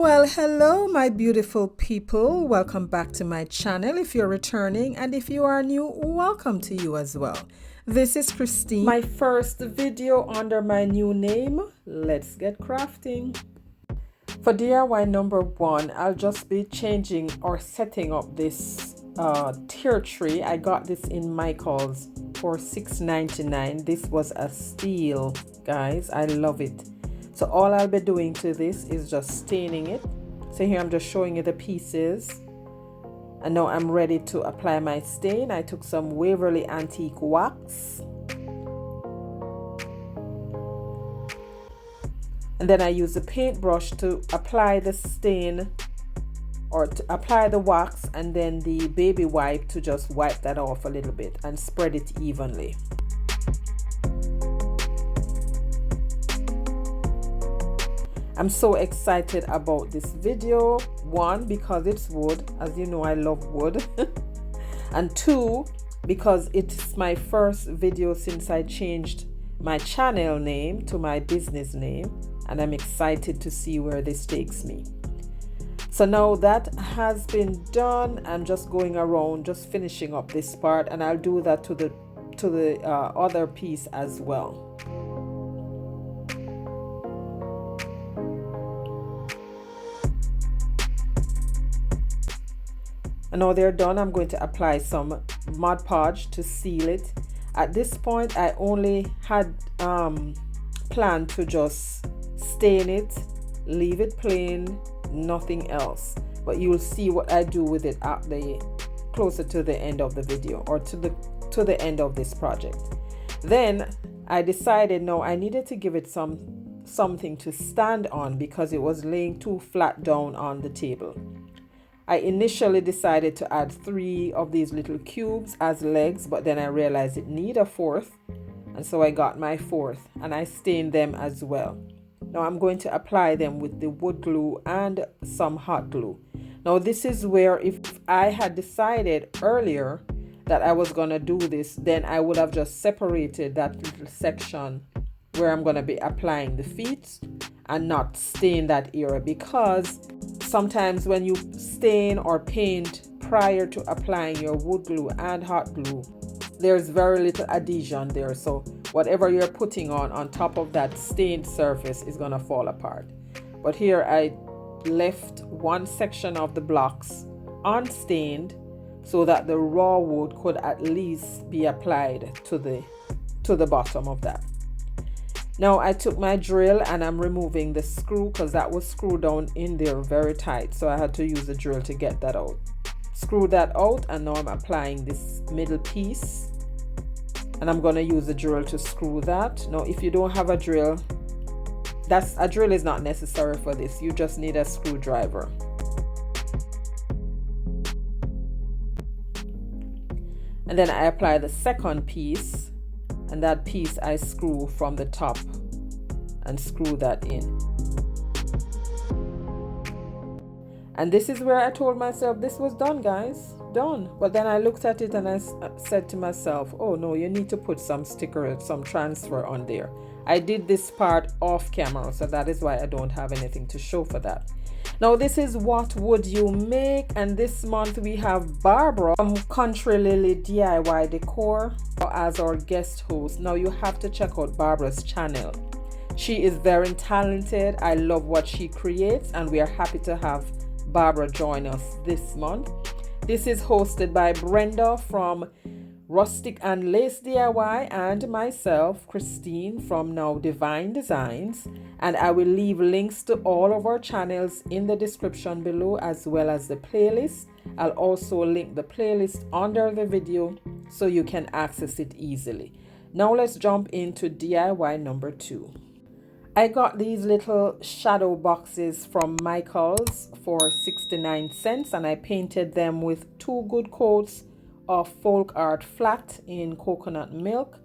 Well, hello, my beautiful people. Welcome back to my channel if you're returning, and if you are new, welcome to you as well. This is Christine. My first video under my new name. Let's get crafting. For DIY number 1, I'll just be changing or setting up this tier tree. I got this in Michael's for $6.99. This was a steal, guys. I love it. So all I'll be doing to this is just staining it. So here I'm just showing you the pieces. And now I'm ready to apply my stain. I took some Waverly Antique Wax. And then I use the paintbrush to apply the stain or to apply the wax, and then the baby wipe to just wipe that off a little bit and spread it evenly. I'm so excited about this video. 1, because it's wood. As you know, I love wood. And 2, because it's my first video since I changed my channel name to my business name. And I'm excited to see where this takes me. So now that has been done, I'm just going around, just finishing up this part. And I'll do that to the other piece as well. And now they're done, I'm going to apply some Mod Podge to seal it. At this point, I only had planned to just stain it, leave it plain, nothing else. But you will see what I do with it at the closer to the end of the video, or to the end of this project. Then I decided no, I needed to give it something to stand on because it was laying too flat down on the table. I initially decided to add 3 of these little cubes as legs, but then I realized it need a 4th, and so I got my 4th and I stained them as well. Now I'm going to apply them with the wood glue and some hot glue. Now this is where, if I had decided earlier that I was going to do this, then I would have just separated that little section where I'm going to be applying the feet and not stain that area, because sometimes when you stain or paint prior to applying your wood glue and hot glue, there's very little adhesion there. So whatever you're putting on top of that stained surface is going to fall apart. But here I left one section of the blocks unstained so that the raw wood could at least be applied to the bottom of that. Now I took my drill and I'm removing the screw because that was screwed down in there very tight. So I had to use the drill to get that out. Screw that out, and now I'm applying this middle piece. And I'm going to use the drill to screw that. Now if you don't have a drill, a drill is not necessary for this. You just need a screwdriver. And then I apply the second piece. And that piece I screw from the top and screw that in. And this is where I told myself this was done, guys, done. But then I looked at it and I said to myself, oh no, you need to put some sticker, some transfer on there. I did this part off camera, so that is why I don't have anything to show for that. Now this is What Would You Make, and this month we have Barbara from Country Lily DIY Decor as our guest host. Now you have to check out Barbara's channel. She is very talented. I love what she creates, and we are happy to have Barbara join us this month. This is hosted by Brenda from Rustic and Lace DIY and myself, Christine, from Now Divine Designs. And I will leave links to all of our channels in the description below, as well as the playlist. I'll also link the playlist under the video so you can access it easily. Now let's jump into DIY number 2. I got these little shadow boxes from Michael's for 69 cents, and I painted them with 2 good coats of folk art flat in coconut milk.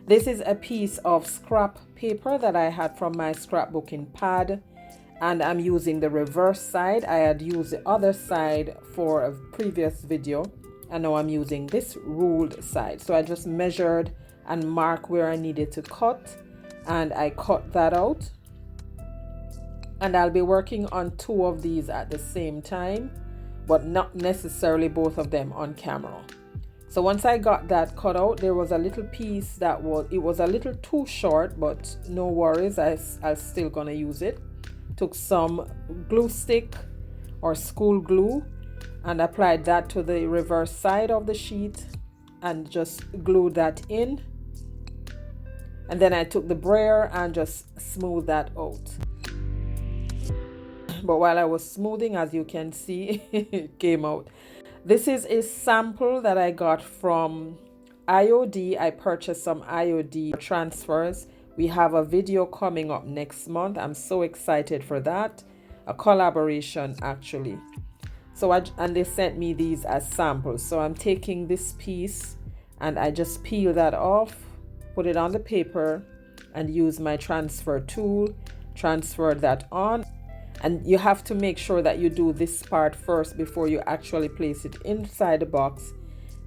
This is a piece of scrap paper that I had from my scrapbooking pad, and I'm using the reverse side. I had used the other side for a previous video, and now I'm using this ruled side. So I just measured and marked where I needed to cut, and I cut that out. And I'll be working on two of these at the same time, but not necessarily both of them on camera. So once I got that cut out, there was a little piece that was a little too short, but no worries, I'm still gonna use it. Took some glue stick or school glue and applied that to the reverse side of the sheet and just glued that in. And then I took the brayer and just smoothed that out. But while I was smoothing, as you can see, it came out. This is a sample that I got from IOD. I purchased some IOD transfers. We have a video coming up next month. I'm so excited for that. A collaboration actually. And they sent me these as samples. So I'm taking this piece and I just peel that off, put it on the paper and use my transfer tool, transfer that on. And you have to make sure that you do this part first before you actually place it inside the box,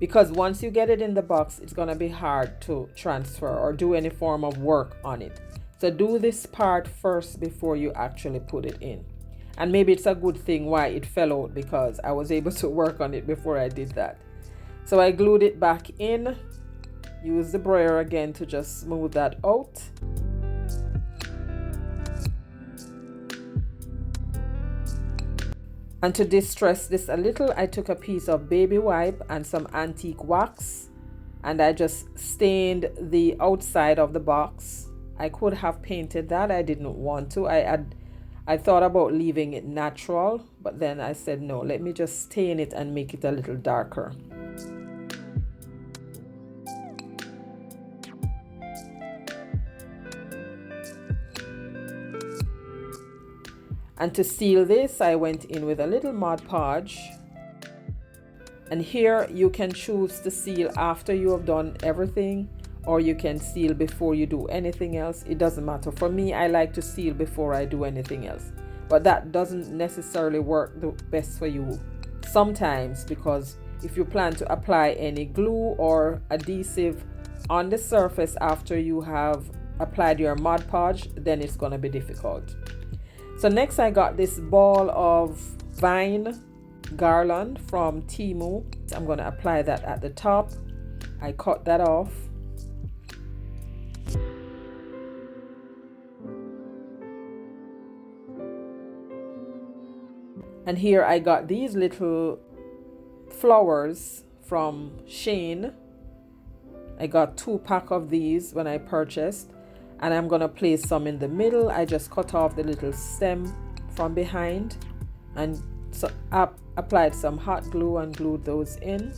because once you get it in the box, it's going to be hard to transfer or do any form of work on it. So do this part first before you actually put it in. And maybe it's a good thing why it fell out, because I was able to work on it before I did that. So I glued it back in, use the brayer again to just smooth that out. And to distress this a little, I took a piece of baby wipe and some antique wax and I just stained the outside of the box. I could have painted that, I didn't want to. I thought about leaving it natural, but then I said no, let me just stain it and make it a little darker. And to seal this, I went in with a little Mod Podge. And here you can choose to seal after you have done everything, or you can seal before you do anything else. It doesn't matter. For me, I like to seal before I do anything else. But that doesn't necessarily work the best for you sometimes, because if you plan to apply any glue or adhesive on the surface after you have applied your Mod Podge, then it's going to be difficult. So next I got this ball of vine garland from Temu. I'm going to apply that at the top. I cut that off. And here I got these little flowers from Shane. I got 2-pack of these when I purchased. And I'm going to place some in the middle. I just cut off the little stem from behind and applied some hot glue and glued those in.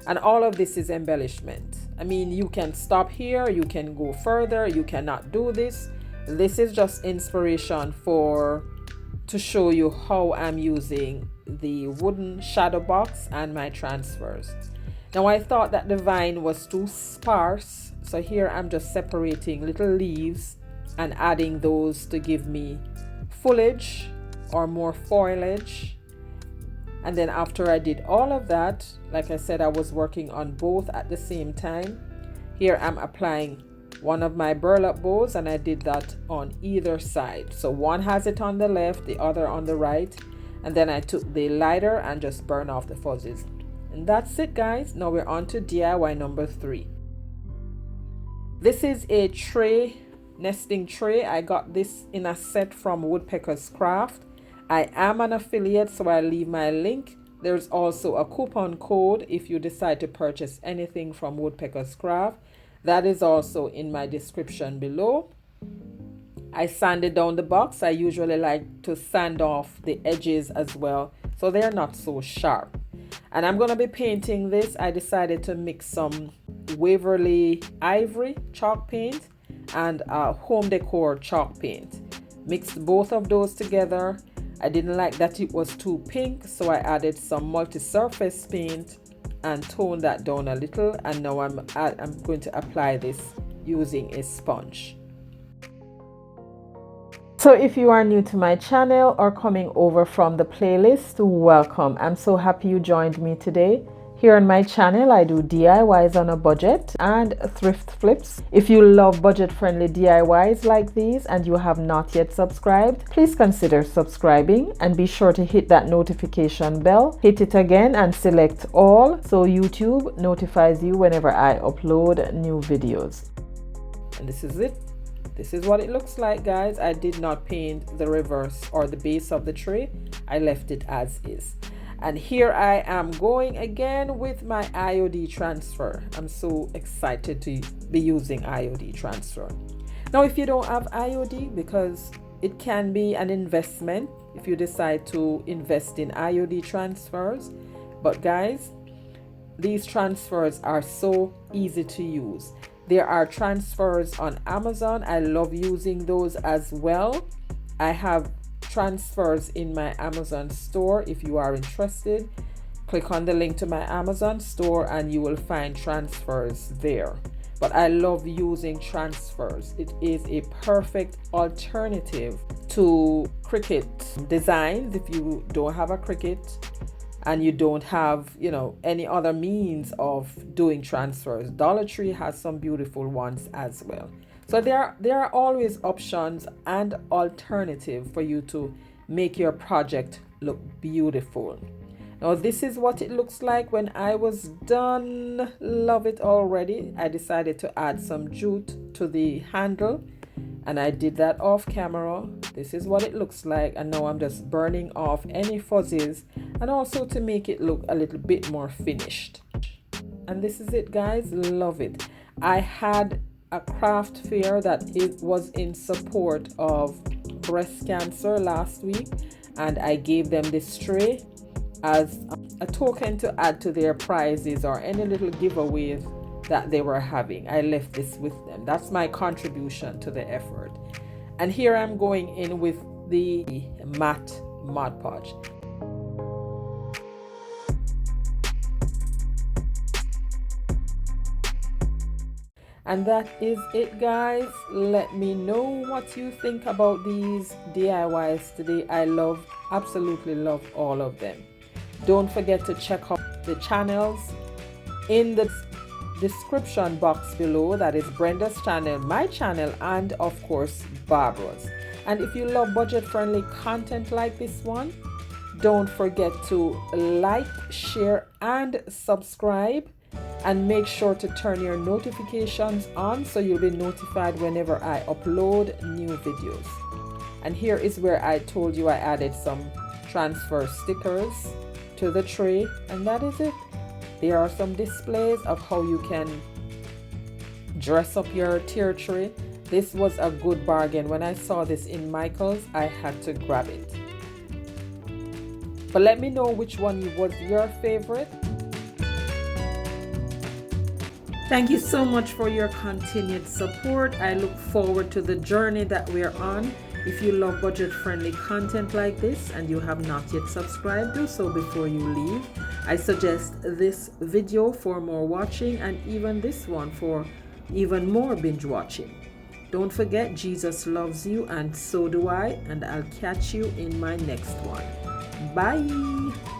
And all of this is embellishment. I mean, you can stop here, you can go further, you cannot do this. This is just inspiration to show you how I'm using the wooden shadow box and my transfers. Now I thought that the vine was too sparse, so here I'm just separating little leaves and adding those to give me foliage or more foliage. And then after I did all of that, like I said, I was working on both at the same time. Here I'm applying one of my burlap bows and I did that on either side. So one has it on the left, the other on the right. And then I took the lighter and just burned off the fuzzes. And that's it, guys. Now we're on to DIY number 3. This is a tray, nesting tray. I got this in a set from Woodpecker's Craft. I am an affiliate, so I'll leave my link. There's also a coupon code if you decide to purchase anything from Woodpecker's Craft. That is also in my description below. I sanded down the box. I usually like to sand off the edges as well, so they're not so sharp. And I'm going to be painting this. I decided to mix some Waverly Ivory chalk paint and Home Decor chalk paint. Mixed both of those together. I didn't like that it was too pink, so I added some multi-surface paint and toned that down a little. And now I'm going to apply this using a sponge. So if you are new to my channel or coming over from the playlist, welcome. I'm so happy you joined me today. Here on my channel, I do DIYs on a budget and thrift flips. If you love budget-friendly DIYs like these and you have not yet subscribed, please consider subscribing and be sure to hit that notification bell. Hit it again and select all so YouTube notifies you whenever I upload new videos. And this is it. This is what it looks like, guys. I did not paint the reverse or the base of the tray. I left it as is. And here I am going again with my IOD transfer. I'm so excited to be using IOD transfer. Now, if you don't have IOD, because it can be an investment if you decide to invest in IOD transfers. But guys, these transfers are so easy to use. There are transfers on Amazon. I love using those as well. I have transfers in my Amazon store. If you are interested, click on the link to my Amazon store and you will find transfers there. But I love using transfers. It is a perfect alternative to Cricut designs if you don't have a Cricut and you don't have, any other means of doing transfers. Dollar Tree has some beautiful ones as well. So there are always options and alternative for you to make your project look beautiful. Now this is what it looks like when I was done. Love it already. I decided to add some jute to the handle and I did that off camera. This is what it looks like, and now I'm just burning off any fuzzies and also to make it look a little bit more finished. And this is it, guys. Love it. I had a craft fair that it was in support of breast cancer last week, and I gave them this tray as a token to add to their prizes or any little giveaways that they were having. I left this with them. That's my contribution to the effort. And here I'm going in with the matte Mod Podge. And that is it, guys. Let me know what you think about these DIYs today. I absolutely love all of them. Don't forget to check out the channels in the description box below. That is Brenda's channel, my channel, and of course Barbara's. And if you love budget-friendly content like this one, don't forget to like, share, and subscribe. And make sure to turn your notifications on so you'll be notified whenever I upload new videos. And here is where I told you I added some transfer stickers to the tray, and that is it. There are some displays of how you can dress up your tier tray. This was a good bargain. When I saw this in Michael's, I had to grab it. But let me know which one was your favorite. Thank you so much for your continued support. I look forward to the journey that we're on. If you love budget-friendly content like this and you have not yet subscribed, do so before you leave. I suggest this video for more watching and even this one for even more binge watching. Don't forget, Jesus loves you and so do I, and I'll catch you in my next one. Bye!